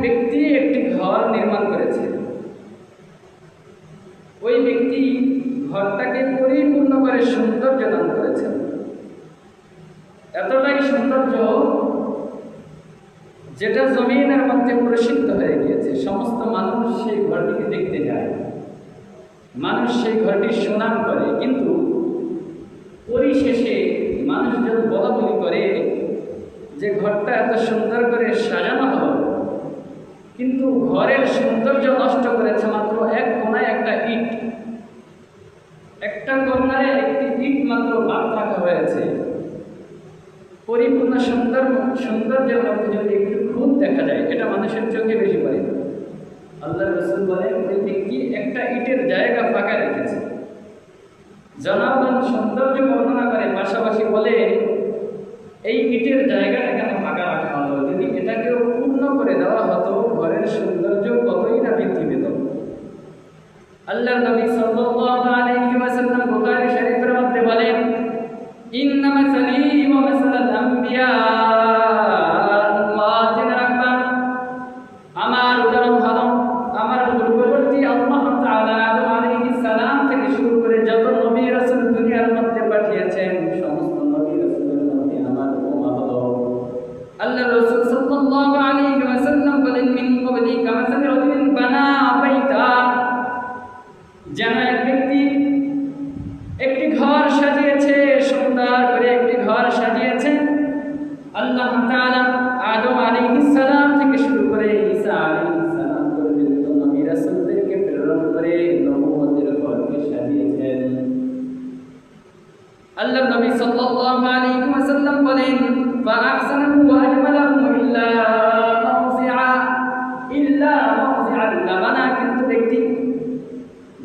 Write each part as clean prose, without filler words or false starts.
ব্যক্তি একটি ঘর নির্মাণ করেছে। ওই ব্যক্তি ঘরটাকে পরিপূর্ণ করে সৌন্দর্য দান করেছেন। এতটাই সৌন্দর্য যেটা জমিনের মধ্যে প্রসিদ্ধ হয়ে গিয়েছে। সমস্ত মানুষ সেই ঘরটিকে দেখতে যায়, মানুষ সেই ঘরটির সুনাম করে। কিন্তু পরিশেষে মানুষ যখন বলাবলি করে যে ঘরটা এত সুন্দর করে সাজানো হলো, কিন্তু ঘরের সৌন্দর্য নষ্ট করেছে মাত্র এক কোনায় একটা ইট, একটা কর্নারে একটি ইট মাত্র বাদ রাখা হয়েছে। পরিপূর্ণ সৌন্দর্যের মধ্যে যদি একটু খুঁত দেখা যায়, এটা মানুষের চোখে বেশি পড়ে। আল্লাহ রাসূল বলেন ওই ব্যক্তি একটা ইটের জায়গা ফাঁকা রেখেছে। জনগণ সৌন্দর্য বর্ণনা করে, পাশাপাশি বলে এই ইটের জায়গাটা কেন ফাঁকা রাখা হলো? যদি এটাকেও পূর্ণ করে দেওয়া হতো, ঘরের সৌন্দর্য কতই না বৃদ্ধি পেত। আল্লাহর নবী সাল্লাল্লাহু আলাইহি ওয়াসাল্লাম বুখারী শরীফের মধ্যে বলেন, ইন্না মাসালি ওয়া মাসালাল আম্বিয়া, আল্লাহ জেনে রাখবেন আমার উদাহরণ হলো আমার পূর্ববর্তী আল্লাহ তাআলা আদম আলাইহিস সালাম থেকে শুরু করে যত নবী রাসূল দুনিয়ার মধ্যে পাঠিয়েছেন, সমস্ত নবী রাসূলের মধ্যে আমার উপমা হলো। আল্লাহ রাসূল সাল্লাল্লাহু আলাইহি ওয়াসাল্লাম বলেন, মিন ক্বাবলি কামাসালি রাজুলিন বানা বাইতা, যেন এক ব্যক্তি একটি ঘর সাজিয়েছে, সুন্দর করে একটি ঘর সাজিয়েছে। আল্লাহ তাআলা আদম আলাইহিস সালাম থেকে শুরু করে ঈসা আলাইহিস সালাম পর্যন্ত নবী রাসূলদেরকে প্রেরণ করে নবুয়তের ঘরকে সাজিয়েছেন। আল্লাহ নবী সাল্লাল্লাহু আলাইহি ওয়াসাল্লাম বলেন, ফাআহসানাহু ওয়া আজমালাহু ইল্লা মাওজিআল লাবানা, কিন্তু ব্যক্তি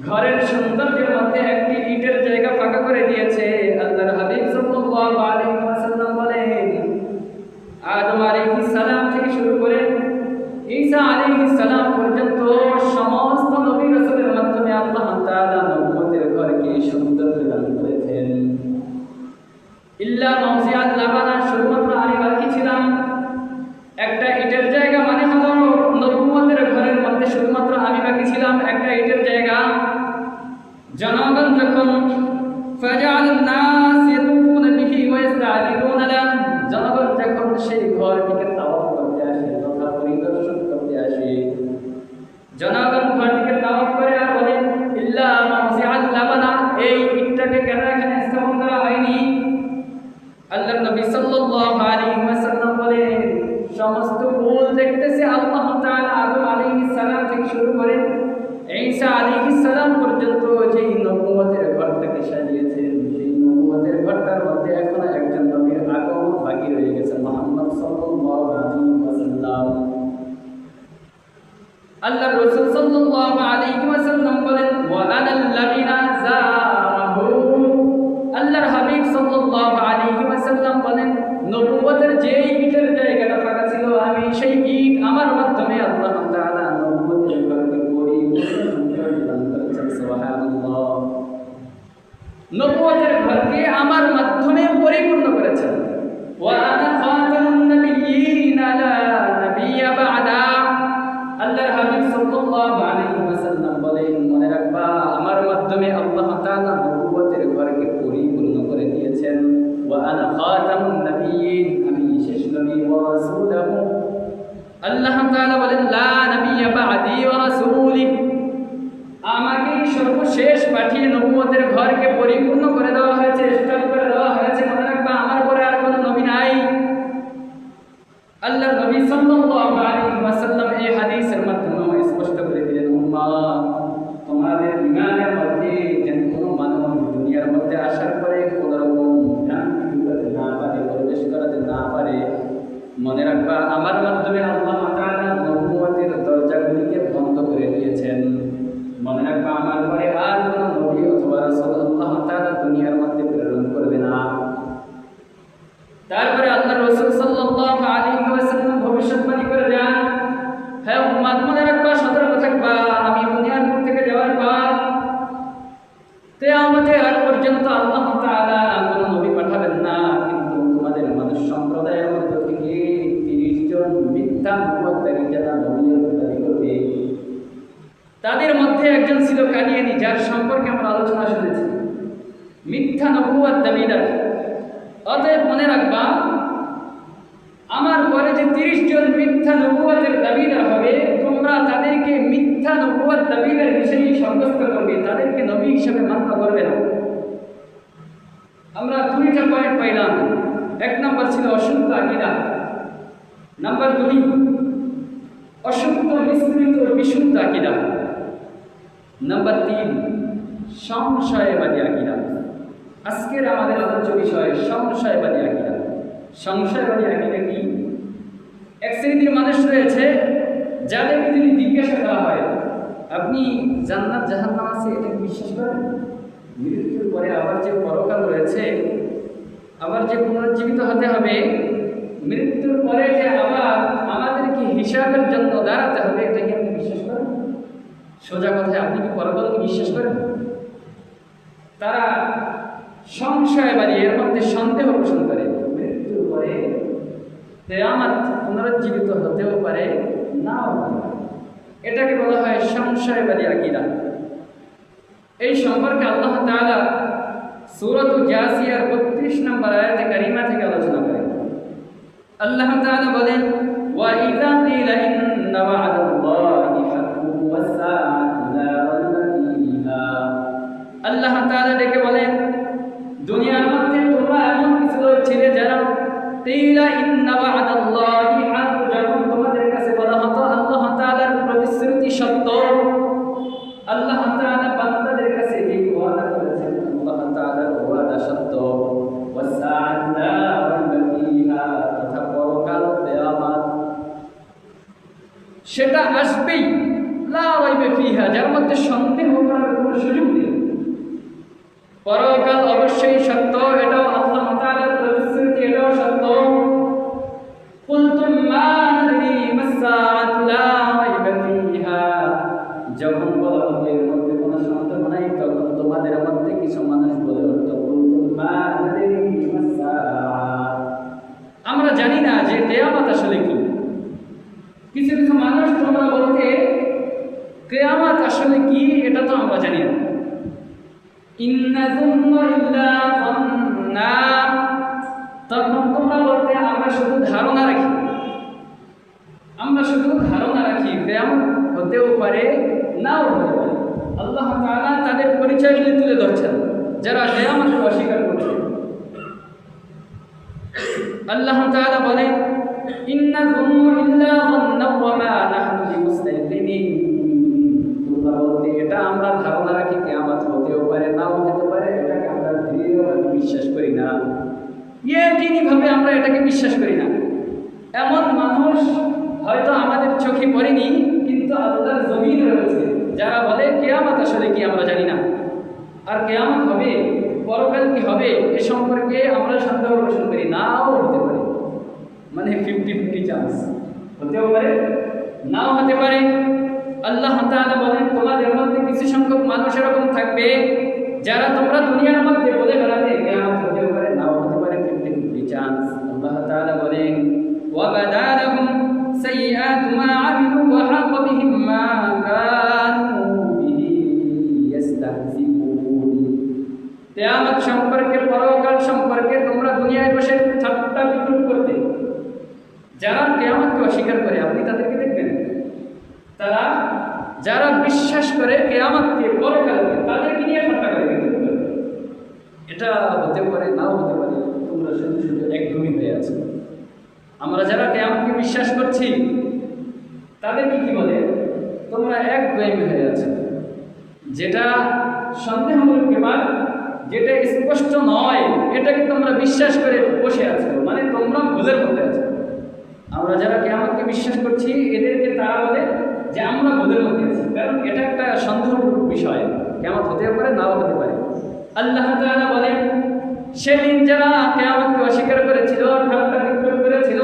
ঘরের সৌন্দর্যের মধ্যে একটি ইটের জায়গা ফাঁকা করে দিয়েছে। আল্লাহর হাবিব সাল্লাল্লাহু আলাইহি ওয়াসাল্লাম বলেন, আদম আলাইহিস সালাম থেকে শুরু করে ঈসা আলাইহিস সালাম পর্যন্ত সমস্ত নবী রাসূলের মাধ্যমে আল্লাহ তাআলা নবুয়তের ঘরকে সৌন্দর্য দান করেছেন। ইল্লা মাওজিআল লাবানা, শুধুমাত্র আমি বাকি ছিলাম। একটা ইটের জায়গা মানে হলো নবুয়তের ঘরের মধ্যে শুধুমাত্র আমি বাকি ছিলাম, একটা ইটের জায়গা। জনগণ যখন ফাজাআলান নাস ইয়াতুফুনা বিহি ওয়া ইস্তাজিলুনা লা, জনগণ যখন সেই ঘরটিকে তাওয়াফ করতে আসে তথা পরিদর্শন করতে আসে, জনগণ ঘরটিকে তাওয়াফ করে আর বলে, ইল্লা মাওজিআল লাবানা, এই ইটটাকে কেন এখানে স্থাপন করা হয়নি? আল্লাহর নবী সাল্লাল্লাহু আলাইহি ওয়াসাল্লাম বলেন, সমস্ত ভুল দেখতেছে আল্লাহ তাআলা আদম আলাইহিস সালাম থেকে শুরু করে ঈসা আলাইহিস সালাম পর্যন্ত যেই নবুয়তের ঘরটাকে সাজিয়েছেন, সেই নবুয়তের ঘরটার মধ্যে এখন একজন নবীর আগমন বাকি রয়ে গেছে, মুহাম্মদ সাল্লাল্লাহু আলাইহি ওয়াসাল্লাম। আল্লাহ রাসূল সাল্লাল্লাহু আলাইহি ওয়াসাল্লাম বলেন, ওয়া আনাল্লাযিনা যারাহু, আল্লাহর হাবিব সাল্লাল্লাহু আলাইহি ওয়াসাল্লাম বলেন, নবুয়তের যেই ইটের জায়গাটা ফাঁকা ছিল, আমি সেই ইট আমার মাধ্যমে আল্লাহ তাআলা নবুয়তের ঘরকে পরিপূর্ণ দান করেছেন। সুবহানাল্লাহ, নবুয়তের ঘরকে আমার মাধ্যমে পরিপূর্ণ করেছেন। ওয়া আনা খাতামুন নাবিয়্যিন লা নাবিয়্যা বা'দা, আল্লাহর হাবিব সাল্লাল্লাহু আলাইহি ওয়াসাল্লাম বলেন, মনে রাখবা আমার মাধ্যমে আল্লাহ তাআলা নবুয়তের ঘরকে পরিপূর্ণ করে দিয়েছেন। ওয়া আনা খাতামুন নাবিয়্যিন, আমি শেষ নবী, ওয়া রাসূলুহু, আল্লাহ তাআলা বলেন, লা নাবিয়্যা বা'দি ওয়া রাসূলি, আমাকে সর্বশেষ পাঠিয়ে নবুয়তের ঘরকে পরিপূর্ণ করে দেওয়া হয়েছে, স্টপ করে দেওয়া হয়েছে। মনে রাখবা আমার পরে আর কোনো নবী নাই। আল্লাহর নবী সাল্লাল্লাহু আলাইহি ওয়াসাল্লাম এই হাদিসের মাধ্যমে স্পষ্ট করে দিলেন, উম্মাহ, তোমাদের ঈমানের মধ্যে যেন কোনো মানব দুনিয়ার মধ্যে আসার পরে কোনো রকম ভ্রান্তি ঢুকাতে না পারে, প্রবেশ করাতে না পারে। মনে রাখবা আমার মাধ্যমে আল্লাহ তাআলা নবুয়তের দরজাগুলিকে বন্ধ করে দিয়েছেন। মনে রাখবা আমার পরে আর কোনো নবী অথবা রাসূল আল্লাহ তাআলা দুনিয়ার মধ্যে প্রেরণ করবে না। তারপরে আল্লাহ রাসূল সাল্লাল্লাহু আলাইহি ওয়াসাল্লাম ভবিষ্যৎবাণী করে দেন, হে উম্মত, মনে রাখবা, সতর্ক থাকবা, আমি দুনিয়ার মুখ থেকে যাওয়ার পর কিয়ামতের আগ পর্যন্ত আল্লাহ তাআলা কোনো নবী পাঠাবেন না, কিন্তু তোমাদের মানুষ সম্প্রদায়ের মধ্য থেকে 30 জন মিথ্যা নবুয়তকারী যারা নবী তাদের মধ্যে একজন ছিল কাদিয়ানী, যার সম্পর্কে আমরা আলোচনা শুনেছি, মিথ্যা নবুয়ত দাবিদার। অতএব মনে রাখবা, আমার পরে যে 30 জন মিথ্যা নবুয়তের দাবিদার হবে, তোমরা তাদেরকে মিথ্যা নবুয়ত দাবিদার হিসেবে সাব্যস্ত করবে, তাদেরকে নবী হিসেবে মান্য করবে না। আমরা 2টা পয়েন্ট পাইলাম। 1 নম্বর ছিল অশুদ্ধ আকীদা, নাম্বার 2 অশুদ্ধ মিশ্রিত বিশুদ্ধ আকীদা, নাম্বার 3 সংশয়বাদী আকীদা। আজকের আমাদের আলোচ্য বিষয় সংশয়বাদী আকীদা। সংশয়বাদী আকীদা কি? এক শ্রেণীর মানুষ রয়েছে যাদেরকে যদি জিজ্ঞাসা করা হয়, আপনি জান্নাত জাহান্নাম আছে, এটা কি বিশ্বাস করেন? মৃত্যুর পরে আবার যে পরকাল রয়েছে, আবার যে পুনরুজ্জীবিত হতে হবে, মৃত্যুর পরে যে আবার আমাদেরকে হিসাবের জন্য দাঁড়াতে হবে, এটা কি আপনি বিশ্বাস করেন? সোজা কথায়, আপনি কি পরকালকে বিশ্বাস করেন? তারা সংশয়বাদী, এর মধ্যে সন্দেহ পোষণ করে। মৃত্যুর পরে কিয়ামত পুনরুজ্জীবিত হতেও পারে, নাও হতে পারে। এটাকে বলা হয় সংশয়বাদী আকীদা। এই সম্পর্কে আল্লাহ তাআলা সূরাত জাসিয়ার 32 নম্বর আয়াতে কারিমা থেকে আলোচনা করেন। আল্লাহ তাআলা বলেন, ওয়া ইযা কিলা ইন্না ওয়া'দাল্লাহি হাক্কুন ওয়াস সাআতু লা রাইবা ফীহা। আল্লাহ তাআলা ডেকে বলেন, দুনিয়ার মধ্যে তোমরা এমন কিছু লোক ছিলে যারা কিলা ইন্না ওয়া'দাল্লাহি হাক্কুন, যখন তোমাদের কাছে বলা হতো আল্লাহ তাআলার প্রতিশ্রুতি সত্য, আল্লাহ তাআলা বান্দাদের কাছে যে ওয়াদা করেছেন আল্লাহ তাআলার ওয়াদা সত্য, ওয়াস সাআতু লা রাইবা ফীহা, তথা পরকাল কিয়ামত সেটা আসবেই, লা রাইবা ফীহা, যার মধ্যে সন্দেহ করার কোনো সুযোগ নেই। পরকাল অবশ্যই সত্য, এটাও আল্লাহ তাআলার প্রতিশ্রুতি, এটাও সত্য। কুলতুম মা নাদরি মাস সাআতু লা রাইবা ফীহা, যখন বলা হবে এর মধ্যে কোনো সন্দেহ নাই, তখন তোমাদের মধ্যে কিছু মানুষ বলে উঠতো, কুলতুম মা নাদরি মাস সাআত, আমরা জানি না যে কিয়ামত আসলে কি। কিছু কিছু মানুষ তোমরা বলতে, কিয়ামত আসলে কি এটা তো আমরা জানি না। ইন্না যুন্না ইল্লা যান্না, তখন তোমরা বলতে, আমরা শুধু ধারণা রাখি, আমরা শুধু ধারণা রাখি, কিয়ামত হতেও পারে, নাও হতে পারে। আল্লাহ তাআলা তাদের পরিচয়গুলি তুলে ধরছেন যারা কিয়ামতকে অস্বীকার করছে। আল্লাহ তাআলা বলেন, ইন্না যুন্না ইল্লা যান্না ওয়া মা নাহনু বিমুস্তাইকিনিন, তোমরা বলতে, এটা আমরা ধারণা রাখি, কিয়ামত হতেও পারে, নাও হতে পারে, এটাকে আমরা দৃঢ়ভাবে বিশ্বাস করি না, ইয়েকিনিভাবে আমরা এটাকে বিশ্বাস করি না। এমন মানুষ হয়তো আমাদের চোখে পড়েনি, কিন্তু আল্লাহর জমিনে রয়েছে যারা বলে কিয়ামত আসলে কি আমরা জানি না, আর কিয়ামত হবে, পরকাল কি হবে এ সম্পর্কে আমরা সন্দেহ পোষণ করি, নাও হতে পারে। মানে 50-50 চান্স, হতেও পারে, নাও হতে পারে। আল্লাহ তাআলা বলেন, তোমাদের মধ্যে কিছু সংখ্যক মানুষ এরকম থাকবে যারা তোমরা দুনিয়ার মধ্যে বলে বেড়াবে কিয়ামত হতেও পারে, নাও হতে পারে, 50-50 চান্স। আল্লাহ তাআলা বলেন, ওয়া বাদালাহুম সাইয়্যাতু মা আমিলু ওয়া হাqa বিহিম মা কানু বিহি ইস্তাহজিউন। কিয়ামত সম্পর্কে, পরকাল সম্পর্কে তোমরা দুনিয়ায় বসে ঠাট্টা বিদ্রুপ করতে, যারা কিয়ামতকে অস্বীকার করে আপনি তাদেরকে দেখবেন, তারা যারা বিশ্বাস করে কিয়ামতকে, পরকালকে, তাদেরকে নিয়ে ঠাট্টা করে। এটা হতে পারে, নাও হতে পারে, তোমরা শুধু শুধু একদমই হয়ে আছো। আমরা যারা কিয়ামতকে বিশ্বাস করছি তাদেরকে কি বলে, তোমরা একদমই হয়ে আছো। যেটা সন্দেহমূলক ব্যাপার, যেটা স্পষ্ট নয়, এটাকে তোমরা বিশ্বাস করে বসে আছো, মানে তোমরা ভুলের মধ্যে আছো। আমরা যারা কিয়ামতকে বিশ্বাস করছি এদেরকে তারা বলে যে আমরা ভুলের মধ্যে আছি, কারণ এটা একটা সন্দেহমূলক বিষয়, কিয়ামত হতেও পারে, নাও হতে পারে। আল্লাহ তাআলা বলেন, সেদিন যারা কিয়ামতকে অস্বীকার করেছিল, ঠাট্টা বিদ্রুপ করেছিল,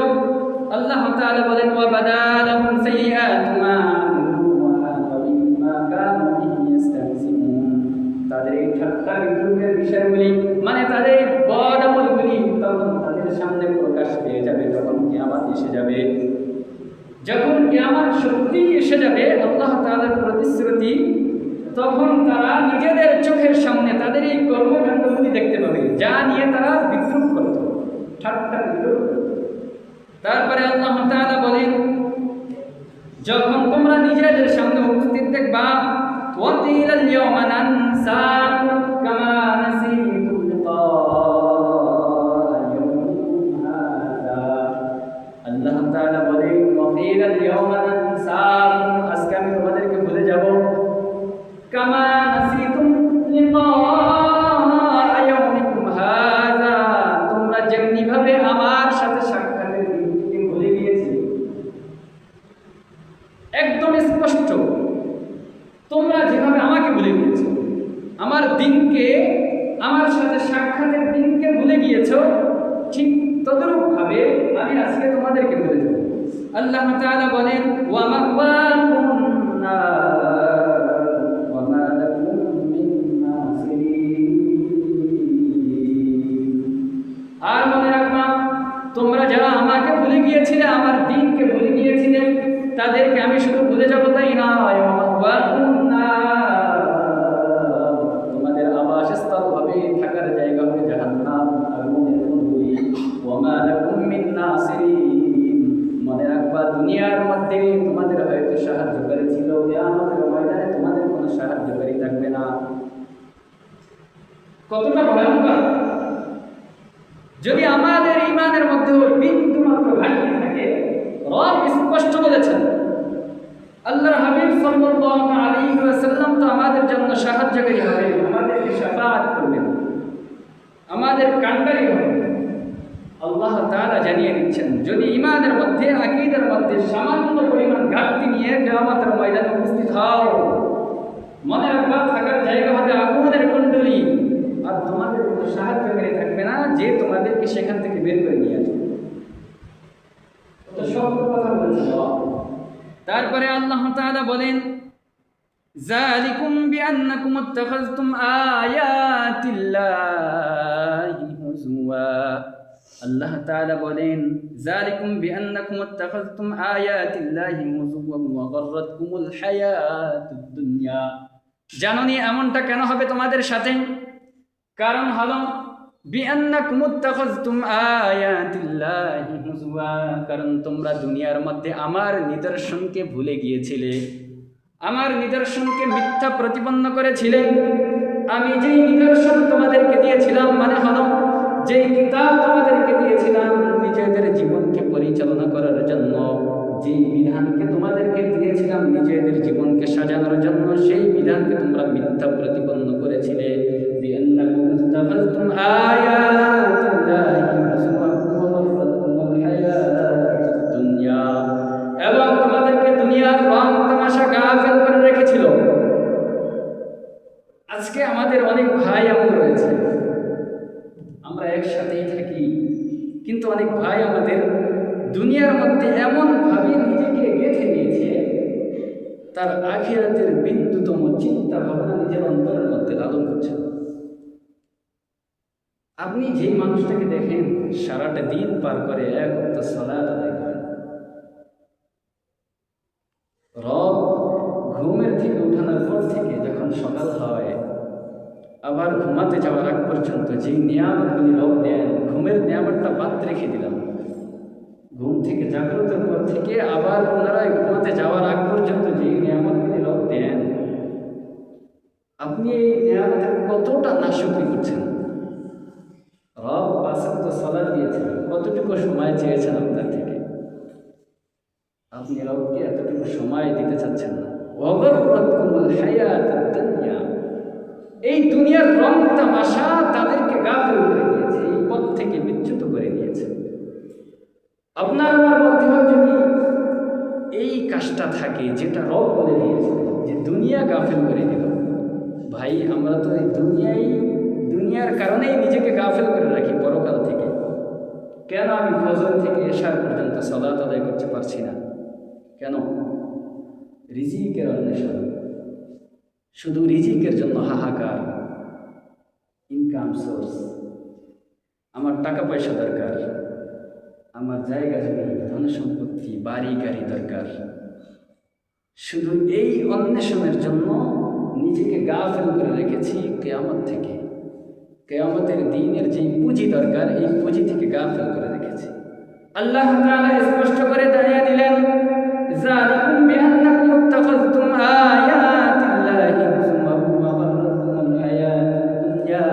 আল্লাহ তাআলা বলেন, ওয়া বাদালাহুম সাইয়্যাতু মা আমিলু ওয়া হাqa বিহিম মা কানু বিহি ইস্তাহজিউন। তাদের এই ঠাট্টা বিদ্রুপের বিষয়গুলি, মানে তাদের বদ আমলগুলি তখন তাদের সামনে প্রকাশ পেয়ে যাবে, তখন কিয়ামত এসে যাবে। যখন কিয়ামত সত্যি এসে যাবে, আল্লাহ তাআলার প্রতিশ্রুতি, তখন তারা নিজেদের চোখের সামনে তাদের এই কর্মকাণ্ডগুলি দেখতে পাবে যা নিয়ে তারা বিদ্রুপ করত, ঠাট্টা বিদ্রুপ করত। তারপরে আল্লাহ তাআলা বলেন, যখন তোমরা নিজেদের সামনে উপস্থিত দেখবা, وَقِيلَ الْيَوْمَ نَنسَاكُمْ كَمَا نَسِيتُمْ لِقَاءَ يَوْمِكُمْ هَذَا। আল্লাহ তাআলা বলেন, وَقِيلَ الْيَوْمَ نَنسَاكُمْ, আজকে আমি তোমাদেরকে ভুলে যাব, كَمَا نَسِيتُمْ لِقَاءَ يَوْمِكُمْ هَذَا, তোমরা যেমনিভাবে আমার সাথে সাক্ষাতের দিনকে ভুলে গিয়েছিলে। একদম স্পষ্ট, তোমরা যেভাবে আমাকে ভুলে গিয়েছ, আমার দিনকে, আমার সাথে সাক্ষাতের দিনকে ভুলে গিয়েছ, ঠিক তদরূপভাবে আমি আজকে তোমাদেরকে ভুলে যাব। আল্লাহ তাআলা বলেন, ওয়া মাওয়াকুম নার ওয়া মা লাকুম মিন নাসিরিন। আর মনে রাখবা, তোমরা যারা আমাকে ভুলে গিয়েছিলে, আমার দিনকে ভুলে গিয়েছিলে, তাদেরকে আমি শুধু ভুলে যাব তাই না, তোমাদের আবাসস্থল হবে, থাকার জায়গা হবে জাহান্নাম, আগুনের কুণ্ডলী। ওয়া মা লাকুম মিন নাসিরিন, মনে রাখবা দুনিয়ার মধ্যে তোমাদের হয়তো সাহায্যকারী ছিল, কিয়ামতের ময়দানে তোমাদের কোনো সাহায্যকারী থাকবে না। কতটা ভয়ঙ্কর! যদি আমাদের ঈমানের মধ্যে বিন্দু মাত্র ঘাটতি থাকে, রব স্পষ্ট বলেছেন, আল্লাহর হাবিব সাল্লাল্লাহু আলাইহি ওয়াসাল্লাম তো আমাদের জন্য সাহায্যকারী হবেন, আমাদেরকে শাফাআত করবেন, আমাদের কাণ্ডারি হবেন। আল্লাহ তাআলা জানিয়ে দিচ্ছেন, যদি ঈমানের মধ্যে, আকীদার মধ্যে সামান্য পরিমাণ ঘাটতি নিয়ে কিয়ামতের ময়দানে উপস্থিত হও, মনে রাখবা থাকার জায়গা হবে আগুনের কুণ্ডলী, আর তোমাদের কোনো সাহায্যকারী থাকবে না যে তোমাদেরকে সেখান থেকে বের করে নিয়ে আসবে। তো সব কথা বলছিল। তারপরে আল্লাহ তাআলা বলেন, যালিকুম বিআন্নাকুম ইত্তাখাযতুম আয়াতিল্লাহি হুজুয়া। আল্লাহ তাআলা বলেন, যালিকুম বিআন্নাকুম ইত্তাখাযতুম আয়াতিল্লাহি হুজুওয়া ওয়া গাররাতকুমুল হায়াতুদ দুনিয়া। জানোনি এমনটা কেন হবে তোমাদের সাথে? কারণ হলো বিআন্নাকুম ইত্তাখাযতুম আয়াতিল্লাহি হুজুয়া, কারণ তোমরা দুনিয়ার মধ্যে আমার নিদর্শনকে ভুলে গিয়েছিলে, আমার নিদর্শনকে মিথ্যা প্রতিপন্ন করেছিলে। আমি যেই নিদর্শন তোমাদেরকে দিয়েছিলাম, মানে হলো যেই কিতাব তোমাদেরকে দিয়েছিলাম নিজেদের জীবনকে পরিচালনা করার জন্য, যেই বিধানকে তোমাদেরকে দিয়েছিলাম নিজেদের জীবনকে সাজানোর জন্য, সেই বিধানকে তোমরা মিথ্যা প্রতিপন্ন করেছিলে। বিআন্নাকুম ইত্তাখাযতুম আয়াতিল্লাহি হুজুওয়া ওয়া গাররাতকুমুল হায়াতুদ দুনিয়া, এবং তোমাদেরকে দুনিয়ার রং তামাশা গাফেল করে রেখেছিল। আজকে আমাদের অনেক ভাই এমন রয়েছে, আমরা একসাথেই থাকি, কিন্তু অনেক ভাই আমাদের দুনিয়ার মধ্যে এমন ভাবে নিজেকে গেঁথে নিয়েছে, তার আখিরাতের বিন্দুতম চিন্তা ভাবনা নিজের অন্তরের মধ্যে লালন করছে। আপনি যেই মানুষটাকে দেখেন সারাটা দিন পার করে এক ওয়াক্ত সালাত আদায় করেন, রব ঘুমের থেকে উঠানোর পর থেকে যখন সকাল হয় আবার ঘুমাতে যাওয়ার আগ পর্যন্ত যেই নিয়ামতগুলি রব দেন, ঘুমের নিয়ামতটা বাদ রেখে দিলাম, ঘুম থেকে জাগ্রতের পর থেকে আবার পুনরায় ঘুমাতে যাওয়ার আগ পর্যন্ত যেই নিয়ামতগুলি রব দেন, আপনি এই নিয়ামতের কতটা নাশুকরি করছেন? রব ৫ ওয়াক্ত সালাত দিয়েছেন, কতটুকু সময় চেয়েছেন আপনার থেকে? আপনি রবকে এতটুকু সময় দিতে চাচ্ছেন না। ওয়া গাররাতকুমুল হায়াতুদ দুনিয়া, এই দুনিয়ার রং তামাশা তাদেরকে গাফিল করে দিয়েছে, এই পথ থেকে বিচ্যুত করে দিয়েছে। আপনার আমার মধ্যেও যদি এই কাজটা থাকে, যেটা রব বলে দিয়েছে যে দুনিয়া গাফিল করে দিল, ভাই আমরা তো এই দুনিয়ার কারণেই নিজেকে গাফিল করে রাখি পরকাল থেকে। কেন আমি ফজর থেকে এশার পর্যন্ত সালাত আদায় করতে পারছি না? কেন? রিজিকের অন্বেষণ, শুধু রিজিকের জন্য হাহাকার, ইনকাম সোর্স, আমার টাকা পয়সা দরকার, আমার জায়গা জমি ধন সম্পত্তি বাড়ি গাড়ি দরকার, শুধু এই অন্বেষণের জন্য নিজেকে গাফেল করে রেখেছি কিয়ামত থেকে। কিয়ামতের দিনের যেই পুঁজি দরকার, এই পুঁজি থেকে গাফেল করে রেখেছি। আল্লাহ তাআলা স্পষ্ট করে জানিয়ে দিলেন, যালিকুম বিআন্নাকুম ইত্তাখাযতুম আয়াতিল্লাহি হুজুওয়া ওয়া গাররাকুমুল হায়াতুদ দুনিয়া।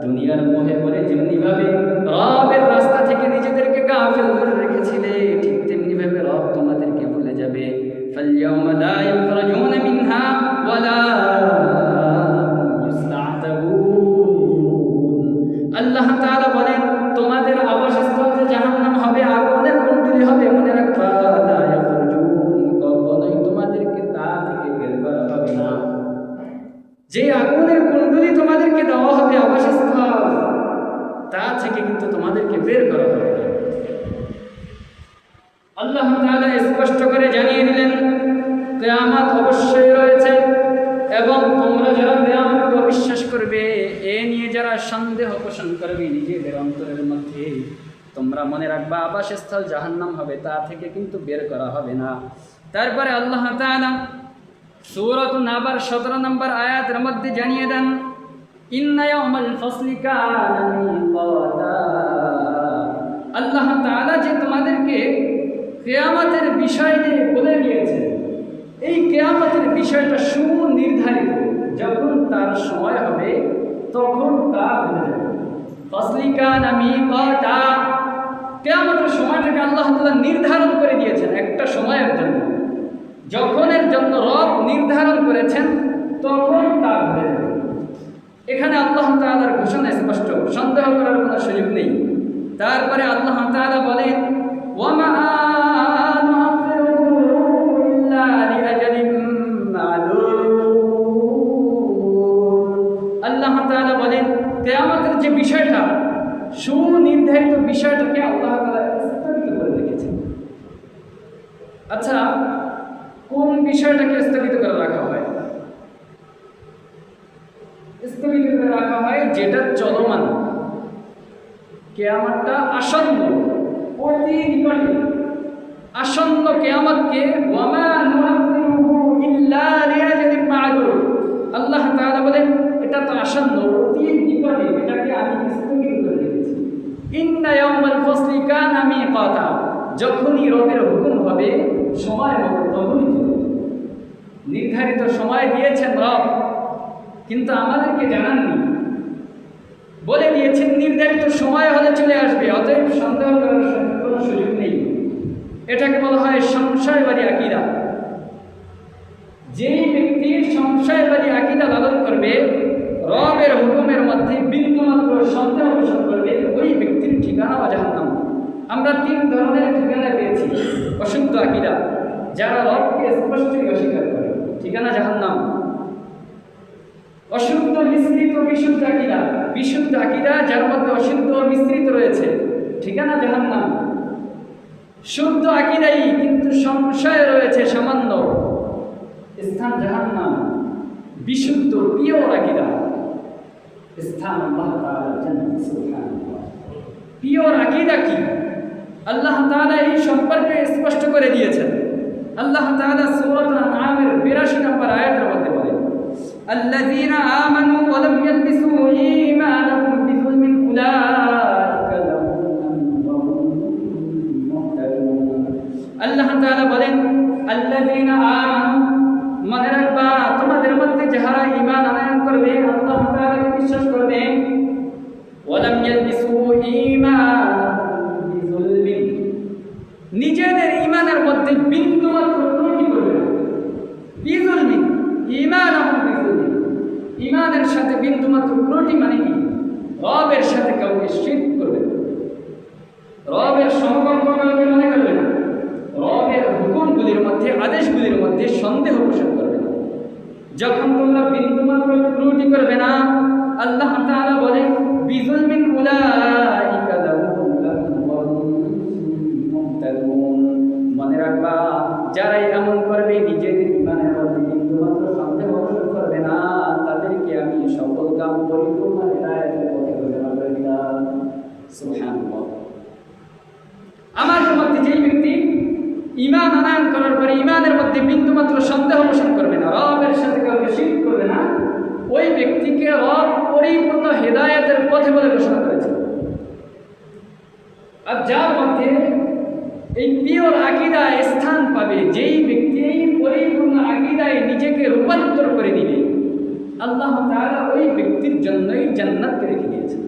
দুনিয়ার মোহে পড়ে যেমনিভাবে রবের রাস্তা থেকে নিজেদেরকে গাফেল করে রেখেছিলে, ঠিক তেমনিভাবে রব তোমাদেরকে ভুলে যাবে। ফালইয়াউমা লা ইখরাজুনা মিনহা ওয়া লা ইস্তা'তাবুন। আল্লাহ তাআলা বলেন, তোমাদের আবাসস্থল যে জাহান্নাম হবে, আগুনের কুণ্ডলী হবে, মনে রাখবা লা ইখরাজুন, কখনোই তোমাদেরকে তা থেকে বের করা হবে না। যে আগুনের কুণ্ডলী তোমাদেরকে দেওয়া হবে আবাসস্থল, তা থেকে কিন্তু তোমাদেরকে বের করা হবে না। আল্লাহ তাআলা স্পষ্ট করে জানিয়ে দিলেন, কিয়ামত অবশ্যই রয়েছে এবং তোমরা যারা কিয়ামতকে অবিশ্বাস করবে, এ নিয়ে যারা সন্দেহ পোষণ করবে নিজেদের অন্তরের মধ্যে, তোমরা মনে রাখবা আবাসস্থল জাহান্নাম হবে, তা থেকে কিন্তু বের করা হবে না। তারপরে আল্লাহ তাআলা সূরাত নাবার 17 নম্বর আয়াতের মধ্যে জানিয়ে দেন, ইন্না ইয়াউমাল ফাসলি কানা মিকাতা। আল্লাহ তাআলা যে তোমাদেরকে কিয়ামতের বিষয় নিয়ে বলে দিয়েছেন, এই কিয়ামতের বিষয়টা সুনির্ধারিত, যখন তার সময় হবে তখন তা বলে যাবে। ফাসলি কানা মিকাতা, কিয়ামতের সময়টাকে আল্লাহ তাআলা নির্ধারণ করে দিয়েছেন একটা সময়ের জন্য। যখনের জন্য রব নির্ধারণ করেছেন তখন তা বলে যাবে। এখানে আল্লাহ তাআলার ঘোষণা স্পষ্ট, সন্দেহ করার কোনো সুযোগ নেই। তারপরে আল্লাহ তাআলা বলেন, ওয়ামা নুআখিরুহু ইল্লা লিআজালিন মা'লুম। আল্লাহ তাআলা বলেন, কিয়ামতের যে বিষয়টা, সুনির্ধারিত বিষয়টাকে আল্লাহ তাআলা স্থগিত করে রেখেছেন। আচ্ছা, কোন বিষয়টাকে স্থগিত করে রাখা হয়? স্থগিত করে রাখা হয় যেটা চলমান, কিয়ামতটা আসন্ন, অতি নিকটে আসন্ন কিয়ামতকে ওয়ামা নুআখিরুহু ইল্লা লিআজালিন মা'লুম। আল্লাহ তাআলা বলেন, এটা তো আসন্ন, অতি নিকটে, এটাকে আমি স্থগিত করে রেখেছি। ইন্না ইয়াউমাল ফাসলি কানা মিকাতা, যখনই রবের হুকুম হবে সময় মতো তখনই চলবে। নির্ধারিত সময় দিয়েছেন রব, কিন্তু আমাদেরকে জানাননি, বলে দিয়েছেন নির্ধারিত সময় হলে চলে আসবে, অতএব সন্দেহ করার কোনো সুযোগ নেই। এটাকে বলা হয় সংশয়বাদী আকীদা। যেই ব্যক্তি সংশয়বাদী আকীদা লালন করবে, রবের হুকুমের মধ্যে বিন্দুমাত্র সন্দেহ পোষণ করবে, ওই ব্যক্তির ঠিকানা জাহান্নাম। আমরা 3 ধরনের ঠিকানা পেয়েছি অশুদ্ধ আকীদা, যারা রবকে স্পষ্টই অস্বীকার করে, ঠিকানা জাহান্নাম। অশুদ্ধ মিশ্রিত বিশুদ্ধ আকীদা, বিশুদ্ধ আকীদা যার মধ্যে অশুদ্ধ মিশ্রিত রয়েছে, ঠিকানা জাহান্নাম। শুদ্ধ আকীদাই কিন্তু সংশয় রয়েছে সামান্য, স্থান জাহান্নাম। বিশুদ্ধ পিওর আকীদা, স্থান আল্লাহ তাআলার জান্নাত। সুবহানাল্লাহ। পিওর আকীদা কি? আল্লাহ তাআলা এই সম্পর্কে স্পষ্ট করে দিয়েছেন। আল্লাহ তাআলা সূরা আনআমের 82 নম্বর আয়াতের মধ্যে বলেন, আল্লাযীনা আমানু ওয়া লাম ইয়ালবিসু ঈমানাহুম বিযুলমিন উলাইকা লাহুম আমনুহুম মুহতাদুন। আল্লাহ তাআলা বলেন, আল্লাযীনা আমানু, মনে রাখবা তোমাদের মধ্যে যারা ঈমান আনয়ন করবে, আল্লাহ তাআলাকে বিশ্বাস করবে, ওয়া লাম ইয়ালবিসু ঈমানাহুম বিযুলমিন, নিজেদের ঈমানের মধ্যে বিন্দুমাত্র ত্রুটি করবে না। বিযুলমিন, ঈমানাহুম বিযুলমিন, ঈমানের সাথে বিন্দুমাত্র ত্রুটি মানে কি? রবের সাথে কাউকে শিরক করবে না, রবের সমকক্ষ কাউকে মনে করবে না, রবের হুকুমগুলির মধ্যে, আদেশগুলির মধ্যে সন্দেহ পোষণ করবে না। যখন তোমরা বিন্দুমাত্র ত্রুটি করবে না, আল্লাহ তাআলা বলেন, বিযুলমিন উলাইকা লাহুম মুহতাদুন। মনে রাখবা, যারাই এমন করবে, নিজেদের ঈমানের মধ্যে বিন্দুমাত্র সন্দেহ পোষণ করবে না, তাদেরকে আমি সকল কাম পরিপূর্ণ হিদায়াতের পথে প্রেরণা করে দিলাম। সুবহানাল্লাহ। আমাদের মধ্যে যেই ব্যক্তি ঈমান আনয়ন করার পরে ঈমানের মধ্যে বিন্দুমাত্র সন্দেহ পোষণ করবে না, রবের সাথে কাউকে শিরক করবে না, ওই ব্যক্তিকে রব পরিপূর্ণ হেদায়েতের পথে বলে ঘোষণা করেছে। আর যার মধ্যে এই পিওর আকীদায় স্থান পাবে, যেই ব্যক্তি এই পরিপূর্ণ আকীদায় নিজেকে রূপান্তর করে দিবে, আল্লাহ তাআলা ওই ব্যক্তির জন্যই জান্নাতকে রেখে দিয়েছে।